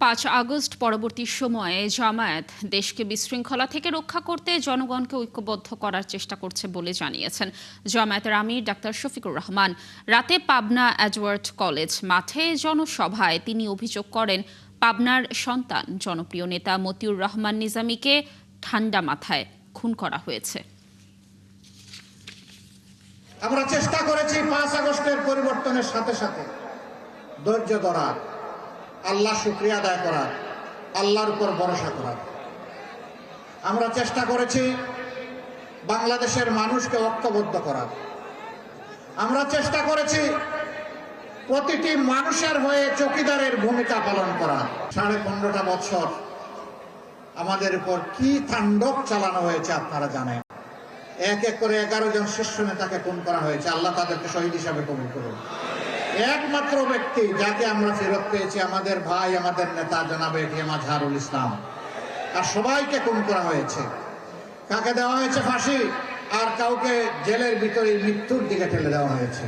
5 August পরবর্তী সময়ে জামায়াত দেশকে বিশৃঙ্খলা থেকে রক্ষা করতে জনগণকে ঐক্যবদ্ধ করার চেষ্টা করছে বলে জানিয়েছেন জামায়াতের আমির ডাক্তার শফিকুর রহমান। রাতে পাবনা এডওয়ার্ড কলেজ মাঠে জনসভায় তিনি অভিযোগ করেন, পাবনার সন্তান জনপ্রিয় নেতা মতিউর রহমান নিজামীকে ঠান্ডা মাথায় খুন করা হয়েছে। আমরা চেষ্টা করেছি 5 আগস্টের পরিবর্তনের সাথে সাথে ধৈর্য ধরার, আল্লাহ শুকরিয়া আদায় করার, আল্লাহর উপর ভরসা করার। আমরা চেষ্টা করেছি বাংলাদেশের মানুষকে ঐক্যবদ্ধ করার। আমরা চেষ্টা করেছি প্রতিটি মানুষের হয়ে চৌকিদারের ভূমিকা পালন করা। 15.5টা বছর আমাদের উপর কি তাণ্ডব চালানো হয়েছে আপনারা জানেন। এক এক করে 11 জন শীর্ষ নেতাকে খুন করা হয়েছে। আল্লাহ তাদেরকে শহীদ হিসাবে কবুল করুন। একমাত্র ব্যক্তি যাকে আমরা ফেরত পেয়েছি আমাদের ভাই, আমাদের নেতা জনাব এটিএম আজহারুল ইসলাম। আর সবাইকে খুন করা হয়েছে। কাকে দেওয়া হয়েছে ফাঁসি, আর কাউকে জেলের ভিতরে মৃত্যুর দিকে ঠেলে দেওয়া হয়েছে।